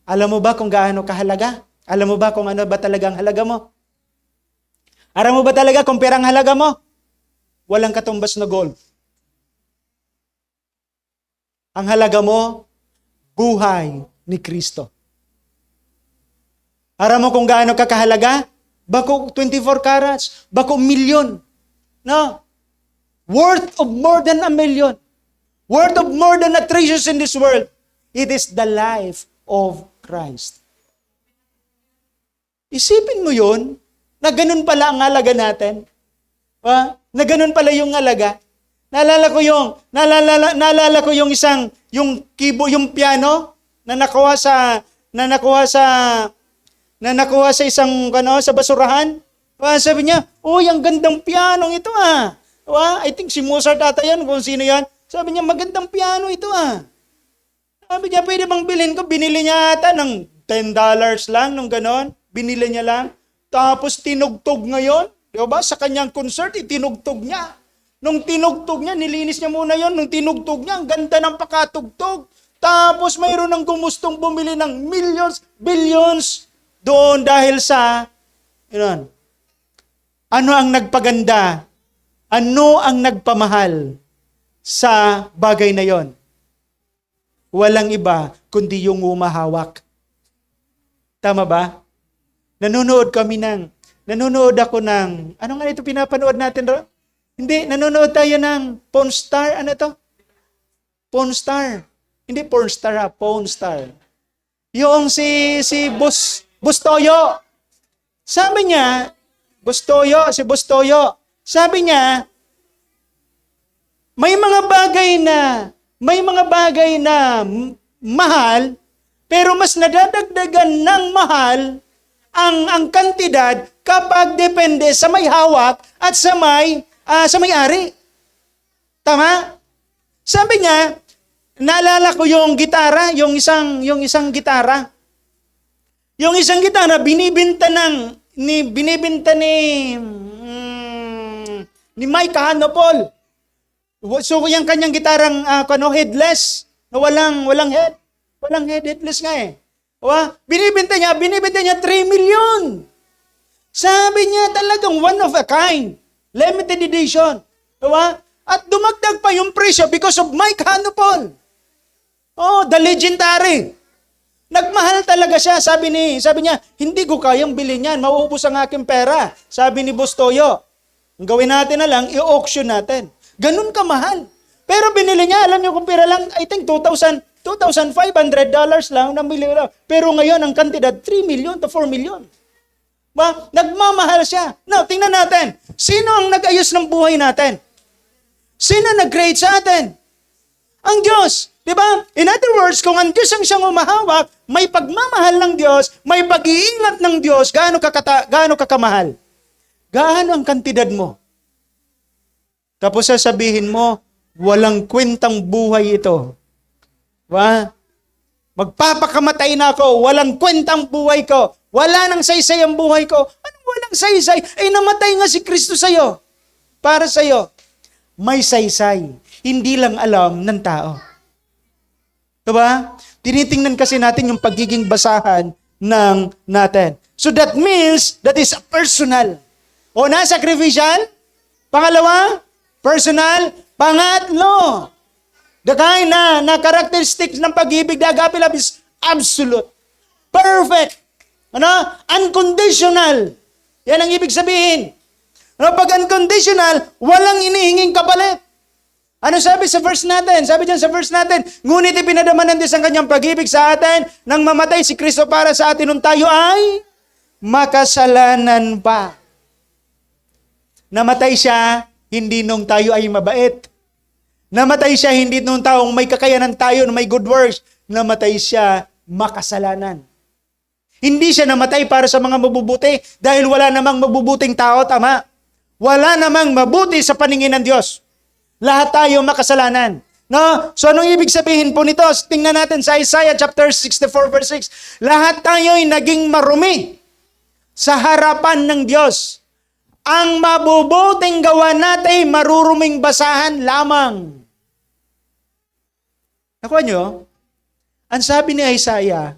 [SPEAKER 2] Alam mo ba kung gaano kahalaga? Alam mo ba kung ano ba talagang halaga mo? Alam mo ba talaga kung perang halaga mo? Walang katumbas na gold. Ang halaga mo, buhay ni Kristo. Alam mo kung gaano kakahalaga? Bako 24 carats, bako milyon. No? Worth of more than a million. Worth of more than the treasures in this world. It is the life of Christ. Isipin mo yun, na ganun pala ang halaga natin. Na ganun pala yung halaga. Naalala ko yung yung piano na nakuha sa isang sa basurahan. Sabi niya, ang gandang piano ito ah. I think si Mozart ata yan, kung sino yan. Sabi niya, magandang piano ito ah. Sabi niya, pwede bang bilhin ko? Binili niya ata ng $10 lang, nung ganon. Binili niya lang. Tapos tinugtog ngayon. Diba? Sa kanyang concert, itinugtog niya. Nung tinugtog niya, nilinis niya muna yon. Nung tinugtog niya, ang ganda ng pakatugtog. Tapos mayroon ng gumustong bumili ng millions, billions doon dahil sa, ano ang nagpaganda? Ano ang nagpamahal sa bagay na yon? Walang iba kundi yung umahawak. Tama ba? Nanonood ako ng, ano nga ito pinapanood natin, Ro? Hindi, nanonood tayo ng Pawn Star. Ano ito? Pawn Star. Hindi Porn Star ha, Pawn Star. Yung si Bustoyo. Sabi niya, si Bustoyo. Sabi niya, mga bagay na mahal, pero mas nadadagdagan ng mahal ang kantidad kapag depende sa may hawak at sa may-ari. Tama? Sabi niya, naalala ko yung gitara, yung isang gitara. Yung isang gitara binibenta ni Mike Hanopol. So yung kanyang gitarang headless, na walang head. Walang head, headless nga eh. Binibenta niya 3 million. Sabi niya talagang one of a kind. Limited edition. At dumagdag pa yung presyo because of Mike Hanopol. The legendary. Nagmahal talaga siya. Sabi niya, hindi ko kayang bilhin yan. Mauubos ang aking pera. Sabi ni Boss Toyo. Ang gawin natin na lang, i-auction natin. Ganun kamahal. Pero binili niya, alam niyo kung pera lang, I think $2,500 lang, nabili lang. Pero ngayon, ang kantidad, 3 million to 4 million. Nagmamahal siya. Now, tingnan natin. Sino ang nag-ayos ng buhay natin? Sino nag-create sa atin? Ang Diyos. Diba? In other words, kung ang Diyos ang siyang umahawak, may pagmamahal ng Diyos, may pag-iingat ng Diyos, gaano kakamahal? Gaano ang kantidad mo? Tapos sasabihin mo, walang kwentang buhay ito. Magpapakamatay na ako, walang kwentang buhay ko. Wala nang saysay ang buhay ko. Anong walang saysay? Namatay nga si Kristo sa'yo. Para sa'yo. May saysay. Hindi lang alam ng tao. Diba? Tinitingnan kasi natin yung pagiging basahan natin. So that means, that is personal. Sacrificial. Pangalawa, personal. Pangatlo, the kind na characteristics ng pag-ibig, the agape love is absolute. Perfect. Unconditional. Yan ang ibig sabihin. Pag unconditional, walang inihinging kapalit. Ano sabi sa verse natin? Sabi dyan sa verse natin, ngunit ipinadama ng Diyos ang kanyang pag-ibig sa atin nang mamatay si Kristo para sa atin nung tayo ay makasalanan pa. Namatay siya, hindi nung tayo ay mabait. Namatay siya, hindi nung taong may kakayanan tayo, na may good works. Namatay siya, makasalanan. Hindi siya namatay para sa mga mabubuti dahil wala namang mabubuting tao, tama? Wala namang mabuti sa paningin ng Diyos. Lahat tayo makasalanan. No? So anong ibig sabihin po nito? Tingnan natin sa Isaiah chapter 64 verse 6. Lahat tayo ay naging marumi sa harapan ng Diyos. Ang mabubuting gawa natin maruruming basahan lamang. Nakuha nyo? Ang sabi ni Isaiah,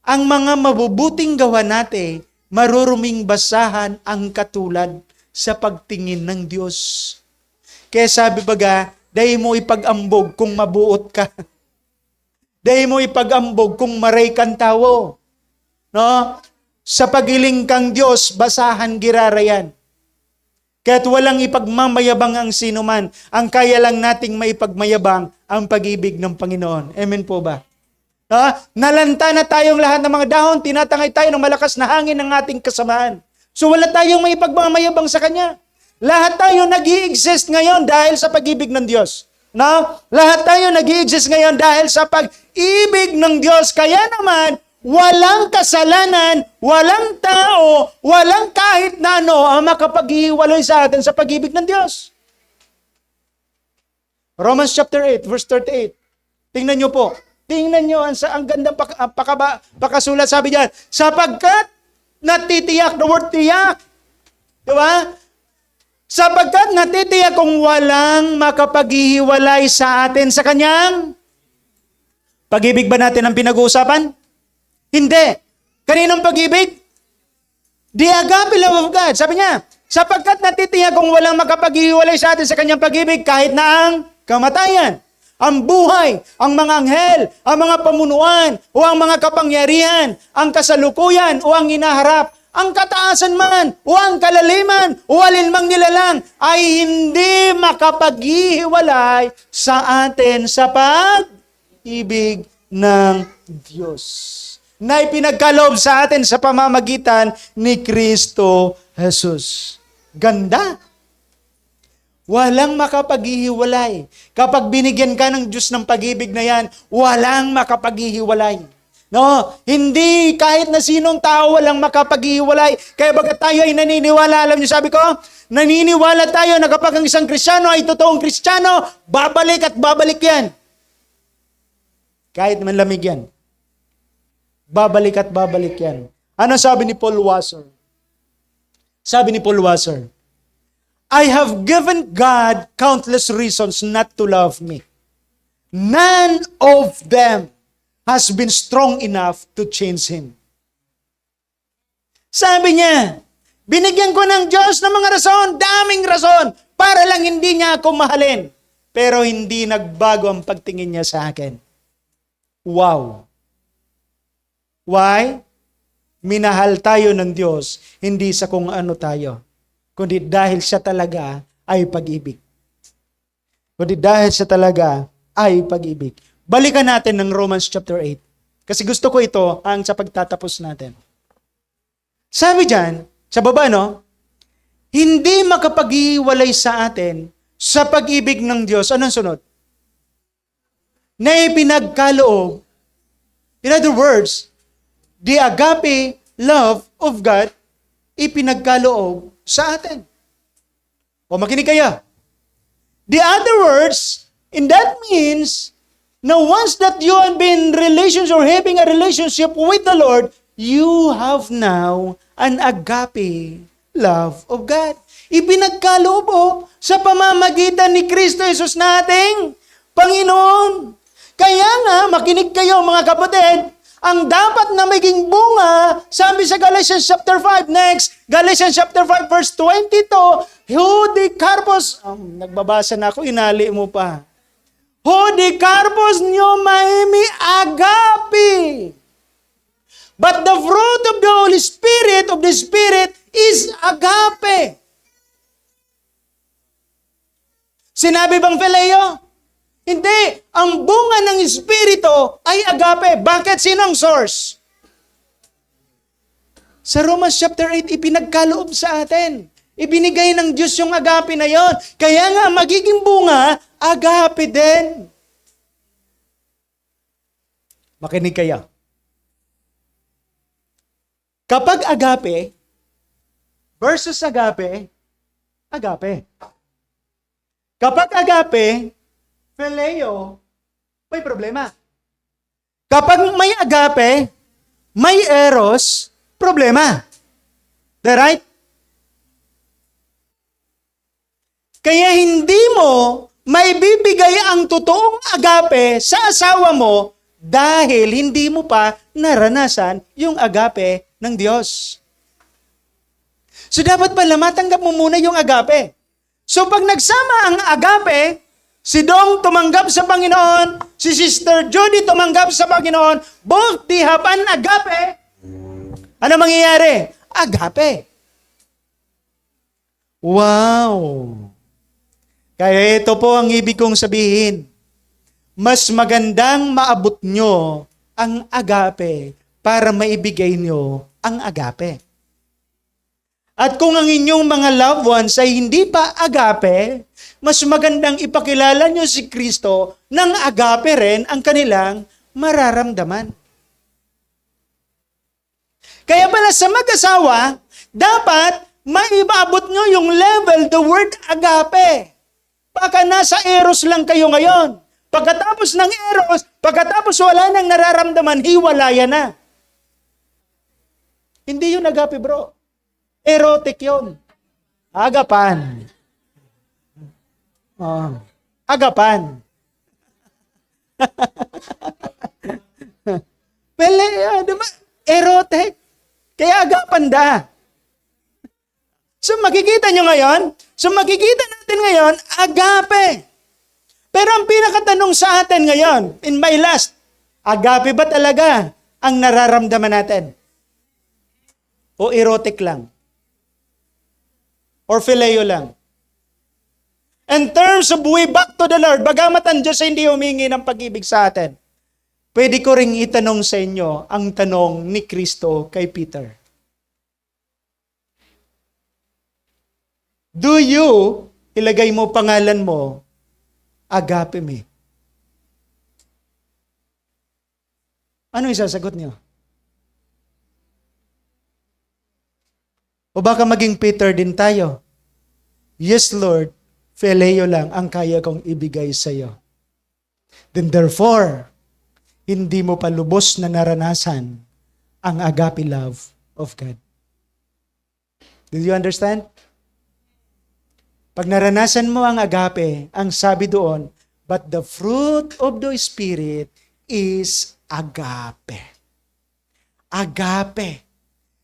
[SPEAKER 2] ang mga mabubuting gawa natin maruruming basahan ang katulad sa pagtingin ng Diyos. Kaya sabi baga, dahi mo ipag-ambog kung mabuot ka. Dahi mo ipag-ambog kung maray kang tao. No? Sa pagiling kang Diyos, basahan girarayan. Kaya't walang ipagmamayabang ang sinuman. Ang kaya lang nating maipagmayabang ang pag-ibig ng Panginoon. Amen po ba? Nalanta na tayong lahat ng mga dahon, tinatangay tayo ng malakas na hangin ng ating kasamaan. So wala tayong maipagmamayabang sa Kanya. Lahat tayo nag-i-exist ngayon dahil sa pag-ibig ng Diyos. No? Lahat tayo nag-i-exist ngayon dahil sa pag-ibig ng Diyos. Kaya naman, walang kasalanan, walang tao, walang kahit na ano ang makapaghiwalay sa atin sa pag-ibig ng Diyos. Romans chapter 8, verse 38. Tingnan nyo po. Tingnan nyo ang gandang pakasulat. Sabi diyan, sapagkat natitiyak, the word tiyak. Diba? Sapagkat natitiyak kung walang makapaghihiwalay sa atin sa Kanyang pag-ibig ba natin ang pinag-uusapan? Hindi. Kaninong pag-ibig? The agape love of God. Sabi niya, sapagkat natitiyak kung walang makapaghihiwalay sa atin sa Kanyang pag-ibig kahit na ang kamatayan, ang buhay, ang mga anghel, ang mga pamunuan, o ang mga kapangyarihan, ang kasalukuyan, o ang inaharap, ang kataasan man, o ang kalaliman, o alinmang nilalang, ay hindi makapaghihiwalay sa atin sa pag-ibig ng Diyos na ipinagkaloob sa atin sa pamamagitan ni Kristo Jesus. Ganda. Walang makapaghihiwalay. Kapag binigyan ka ng Diyos ng pag-ibig na yan, walang makapaghihiwalay. No, hindi kahit na sinong tao walang makapaghihiwalay. Kaya bagat tayo ay naniniwala, alam niyo sabi ko, naniniwala tayo na kapag ang isang Kristiyano ay totoong Kristiyano, babalik at babalik yan. Kahit manlamig yan. Babalik at babalik yan. Ano sabi ni Paul Wasser? Sabi ni Paul Wasser, I have given God countless reasons not to love me. None of them has been strong enough to change Him. Sabi niya, binigyan ko ng Diyos ng mga rason, daming rason, para lang hindi niya ako mahalin. Pero hindi nagbago ang pagtingin niya sa akin. Wow! Why? Minahal tayo ng Diyos, hindi sa kung ano tayo, kundi dahil siya talaga ay pag-ibig. Kundi dahil siya talaga ay pag-ibig. Balikan natin ng Romans chapter 8. Kasi gusto ko ito ang sa pagtatapos natin. Sabi dyan, sa baba no, hindi makapag-iwalay sa atin sa pag-ibig ng Diyos. Anong sunod? Na ipinagkaloob. In other words, the agape love of God ipinagkaloob sa atin. O makinig kayo. The other words, in that means, now once that you have been in relations or having a relationship with the Lord, you have now an agape love of God. Ipinagkaloob sa pamamagitan ni Kristo Jesus nating Panginoon. Kaya nga, makinig kayo mga kapatid, ang dapat na maging bunga, sabi sa Galatians chapter 5, next, Galatians chapter 5 verse 22, Hudikarpos, nagbabasa na ako, inali mo pa. Hudikarpos nyo maimi agape. But the fruit of the Holy Spirit, of the Spirit, is agape. Sinabi bang Phileo? Hindi. Ang bunga ng Espiritu ay agape. Bakit? Sino ang source? Sa Romans chapter 8, ipinagkaloob sa atin. Ibinigay ng Diyos yung agape na yon. Kaya nga, magiging bunga, agape din. Makinig kayo. Kapag agape versus agape, agape. Kapag agape, phileo, may problema. Kapag may agape, may eros, problema. That right? Kaya hindi mo maibibigay ang totoong agape sa asawa mo dahil hindi mo pa naranasan yung agape ng Diyos. So dapat pala matanggap mo muna yung agape. So pag nagsama ang agape, si Dong tumanggap sa Panginoon, si Sister Judy tumanggap sa Panginoon, both they have an agape. Ano mangyayari? Agape. Wow! Kaya ito po ang ibig kong sabihin. Mas magandang maabot nyo ang agape para maibigay nyo ang agape. At kung ang inyong mga loved ones ay hindi pa agape, mas magandang ipakilala nyo si Kristo ng agape rin ang kanilang mararamdaman. Kaya pala sa mag-asawa, dapat maibabot nyo yung level, the word agape. Baka nasa eros lang kayo ngayon. Pagkatapos ng eros, pagkatapos wala nang nararamdaman, hiwalayan na. Hindi yun agape, bro. Erotic yun. Agapan. Oh. Agapan. Pele, diba? Erotic. Kaya agapan da. So makikita nyo ngayon, makikita natin ngayon, agape. Pero ang pinakatanong sa atin ngayon, in my last, agape ba talaga ang nararamdaman natin? O erotic lang? Or phileo lang? In terms of way back to the Lord, bagamat ang Diyos ay hindi humingi ng pag-ibig sa atin, pwede ko ring itanong sa inyo ang tanong ni Kristo kay Peter. Do you ilagay mo pangalan mo, agape me. Ano isasagot niyo? O baka maging Peter din tayo. Yes, Lord, phileo lang ang kaya kong ibigay sa iyo. Then therefore, hindi mo pa lubos na naranasan ang agape love of God. Did you understand? Pag naranasan mo ang agape, ang sabi doon, but the fruit of the Spirit is agape. Agape.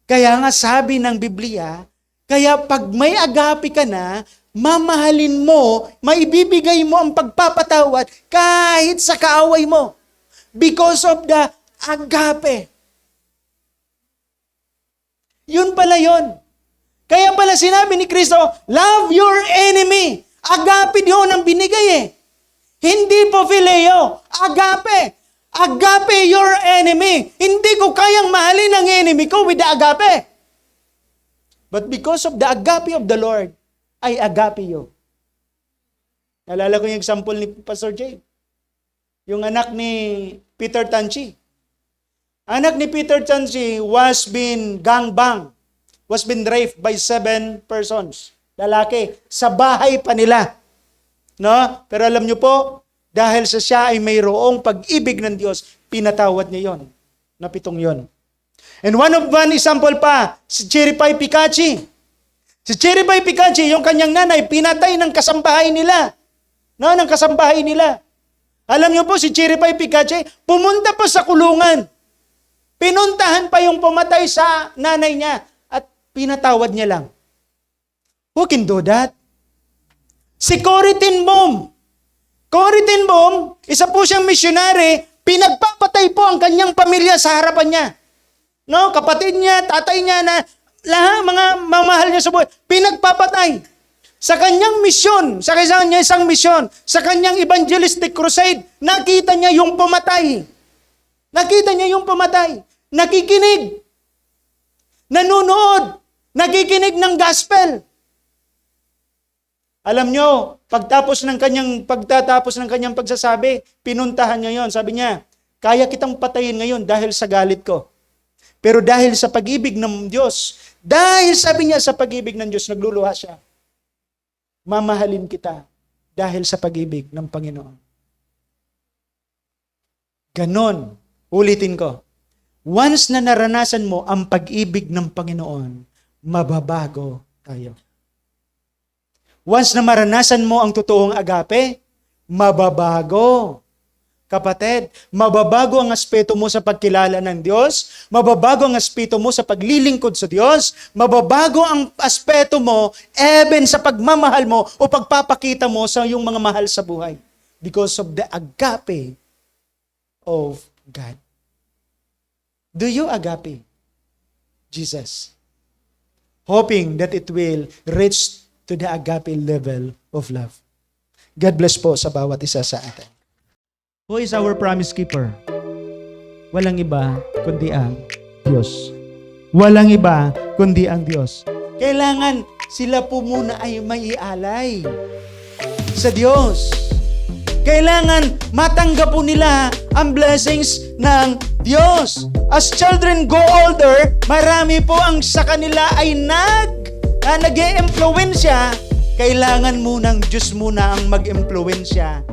[SPEAKER 2] Kaya nga sabi ng Biblia, kaya pag may agape ka na, mamahalin mo, maibibigay mo ang pagpapatawad kahit sa kaaway mo. Because of the agape. Yun pala yun. Kaya pala sinabi ni Kristo, love your enemy. Agape yun ang binigay eh. Hindi po phileo. Agape. Agape your enemy. Hindi ko kayang mahalin ang enemy ko with the agape. But because of the agape of the Lord, I agape you. Nalala ko yung example ni Pastor Jay. Yung anak ni Peter Tanchi. Anak ni Peter Tanchi was been gangbang. Was been raped by 7 persons. Lalaki. Sa bahay pa nila. No? Pero alam nyo po, dahil sa siya ay mayroong pag-ibig ng Diyos, pinatawad niya yon. Na 7 yon. And one example pa, si Cherry Pie Picachi. Si Cherry Pie Picachi, yung kanyang nanay, pinatay ng kasambahay nila. No, ng kasambahay nila. Alam niyo po, si Cherry Pie Picachi, pumunta pa sa kulungan. Pinuntahan pa yung pumatay sa nanay niya at pinatawad niya lang. Who can do that? Si Corrie ten Boom. Corrie ten Boom, isa po siyang missionary, pinagpapatay po ang kanyang pamilya sa harapan niya. No, kapatid niya, tatay niya na lahat mga mamahal niya sa buhay, pinagpapatay. Sa kanyang misyon, sa kanyang isang misyon, sa kanyang evangelistic crusade, nakita niya yung pumatay. Nakita niya yung pumatay. Nakikinig. Nanunood. Nakikinig ng gospel. Alam nyo, pagtatapos ng kanyang pagsasabi, pinuntahan niya yon. Sabi niya, kaya kitang patayin ngayon dahil sa galit ko. Pero dahil sa pag-ibig ng Diyos, dahil sabi niya sa pag-ibig ng Diyos, nagluluha siya. Mamahalin kita dahil sa pag-ibig ng Panginoon. Ganon, ulitin ko. Once na naranasan mo ang pag-ibig ng Panginoon, mababago tayo. Once na maranasan mo ang totoong agape, mababago. Kapatid, mababago ang aspeto mo sa pagkilala ng Diyos, mababago ang aspeto mo sa paglilingkod sa Diyos, mababago ang aspeto mo even sa pagmamahal mo o pagpapakita mo sa iyong mga mahal sa buhay. Because of the agape of God. Do you agape Jesus? Hoping that it will reach to the agape level of love. God bless po sa bawat isa sa atin. Who is our promise keeper? Walang iba kundi ang Diyos. Walang iba kundi ang Diyos. Kailangan sila po muna ay maialay sa Diyos. Kailangan matanggap po nila ang blessings ng Diyos. As children go older, marami po ang sa kanila ay nag-e-impluwensya. Kailangan munang Diyos muna ang mag-impluwensya